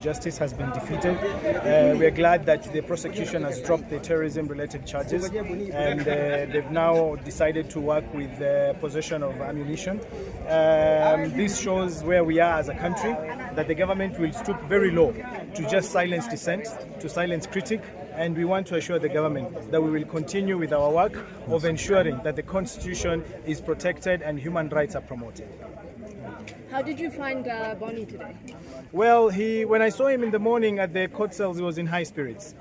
Justice has been defeated. We are glad that the prosecution has dropped the terrorism-related charges, and they've now decided to work with the possession of ammunition. This shows where we are as a country, that the government will stoop very low to just silence dissent, to silence critic, and we want to assure the government that we will continue with our work of ensuring that the Constitution is protected and human rights are promoted. How did you find Bonnie today? Well, when I saw him in the morning at the court cells, he was in high spirits.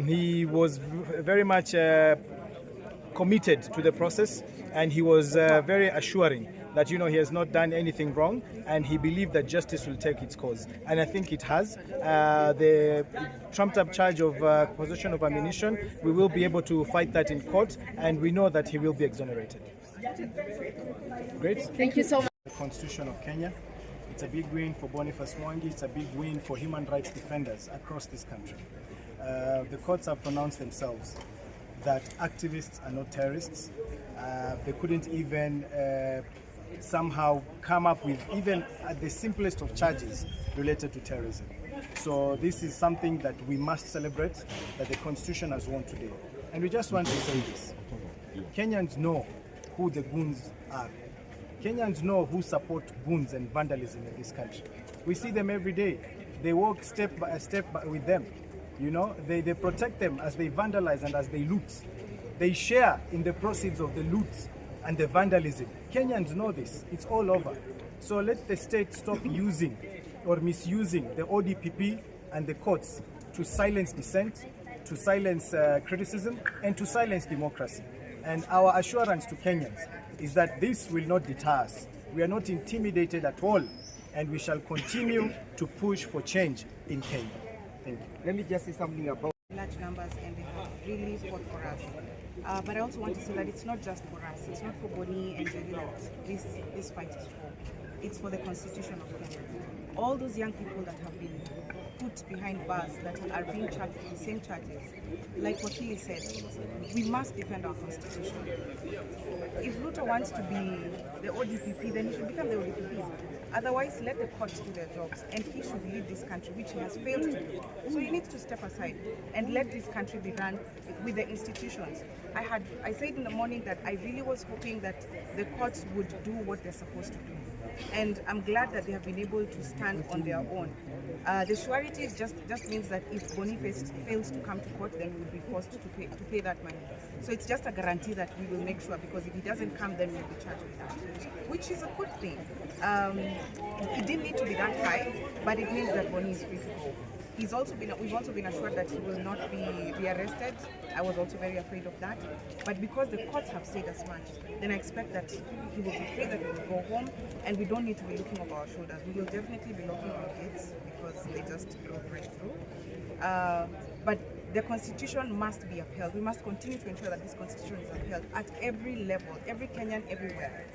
He was very much committed to the process, and he was very assuring that, he has not done anything wrong, and he believed that justice will take its course. And I think it has. The trumped-up charge of possession of ammunition, we will be able to fight that in court, and we know that he will be exonerated. Great. Thank you so much. The Constitution of Kenya. It's a big win for Boniface Mwangi. It's a big win for human rights defenders across this country. The courts have pronounced themselves that activists are not terrorists. They couldn't even somehow come up with even the simplest of charges related to terrorism. So this is something that we must celebrate, that the Constitution has won today. And we just want to say this. Kenyans know who the goons are. Kenyans know who support goons and vandalism in this country. We see them every day. They walk step by step with them. They protect them as they vandalize and as they loot. They share in the proceeds of the loot and the vandalism. Kenyans know this. It's all over. So let the state stop using or misusing the ODPP and the courts to silence dissent, to silence criticism, and to silence democracy. And our assurance to Kenyans is that this will not deter us. We are not intimidated at all, and we shall continue to push for change in Kenya. Thank you. Let me just say something about large numbers, and they have really fought for us. But I also want to say that it's not just for us. It's not for Boni and Njeri that this fight is for. It's for the Constitution of Kenya. All those young people that have been put behind bars, that are being charged with the same charges, like what he said, we must defend our Constitution. If Ruto wants to be the ODPP, then he should become the ODPP. Otherwise, let the courts do their jobs, and he should lead this country, which he has failed to do. So he needs to step aside and let this country be run with the institutions. I said in the morning that I really was hoping that the courts would do what they're supposed to do. And I'm glad that they have been able to stand on their own. The surety just means that if Boniface fails to come to court, then we will be forced to pay that money. So it's just a guarantee that we will make sure, because if he doesn't come, then we'll be charged with that, which is a good thing. It didn't need to be that high, but it means that Boni is free to go. We've also been assured that he will not be rearrested. I was also very afraid of that. But because the courts have said as much, then I expect that he will be free, that he will go home, and we don't need to be looking over our shoulders. We will definitely be locking our gates because they just drove right through. But the Constitution must be upheld. We must continue to ensure that this Constitution is upheld at every level, every Kenyan, everywhere.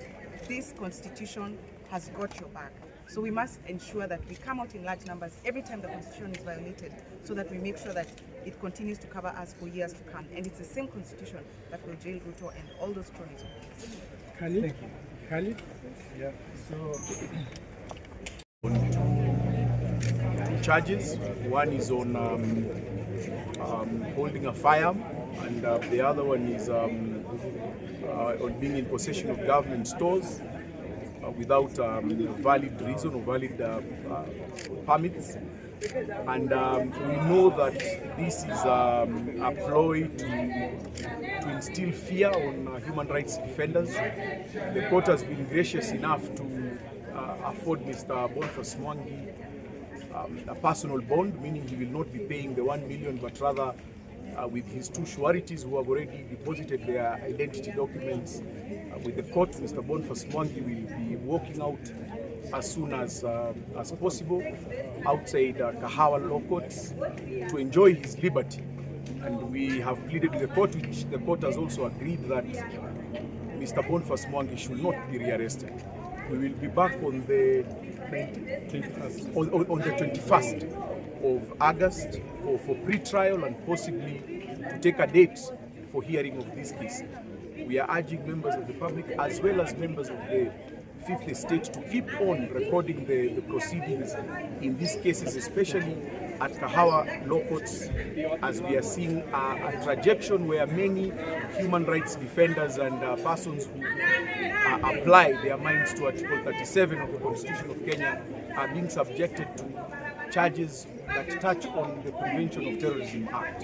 This Constitution has got your back. So we must ensure that we come out in large numbers every time the Constitution is violated, so that we make sure that it continues to cover us for years to come. And it's the same Constitution that will jail Ruto and all those cronies. Khalid. Thank you. Khalid? Yeah. Two charges. One is on holding a firearm, and the other one is on being in possession of government stores without valid reason or valid permits. And we know that this is a ploy to instill fear on human rights defenders. The court has been gracious enough to afford Mr. Boniface Mwangi a personal bond, meaning he will not be paying the 1 million, but rather with his two sureties who have already deposited their identity documents with the court. Mr. Boniface Mwangi will be walking out as soon as possible outside Kahawa Law Courts to enjoy his liberty. And we have pleaded with the court, which the court has also agreed that Mr. Boniface Mwangi should not be rearrested. We will be back on the 21st of August for pre-trial and possibly to take a date for hearing of this case. We are urging members of the public as well as members of the Fifth Estate to keep on recording the proceedings in these cases, especially at Kahawa Law Courts, as we are seeing a trajectory where many human rights defenders and persons who apply their minds to Article 37 of the Constitution of Kenya are being subjected to charges that touch on the Prevention of Terrorism Act.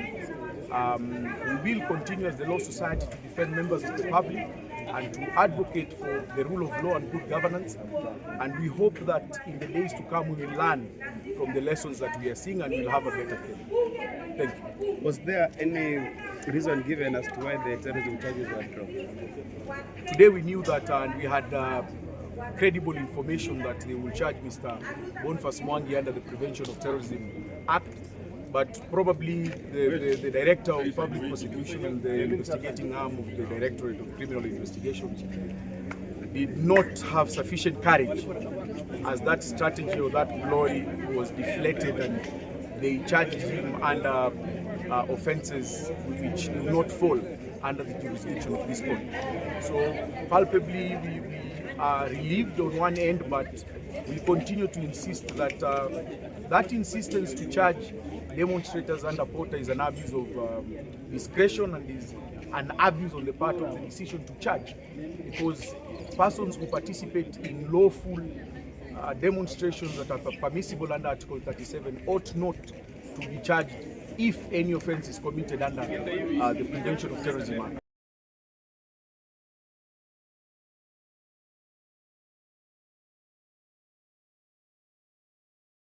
We will continue as the Law Society to defend members of the public and to advocate for the rule of law and good governance. And we hope that in the days to come we will learn from the lessons that we are seeing and we'll have a better Kenya. Thank you. Was there any reason given as to why the terrorism charges were dropped? Today we knew that and we had credible information that they will charge Mr. Boniface Mwangi under the Prevention of Terrorism Act. But probably the Director of Public Prosecution and the investigating arm of the Directorate of Criminal Investigations did not have sufficient courage, as that strategy or that ploy was deflected and they charged him under offences which do not fall under the jurisdiction of this court. So palpably we are relieved on one end, but we continue to insist that that insistence to charge demonstrators under Porter is an abuse of discretion and is an abuse on the part of the decision to charge, because persons who participate in lawful demonstrations that are permissible under Article 37 ought not to be charged if any offense is committed under the Prevention of Terrorism Act.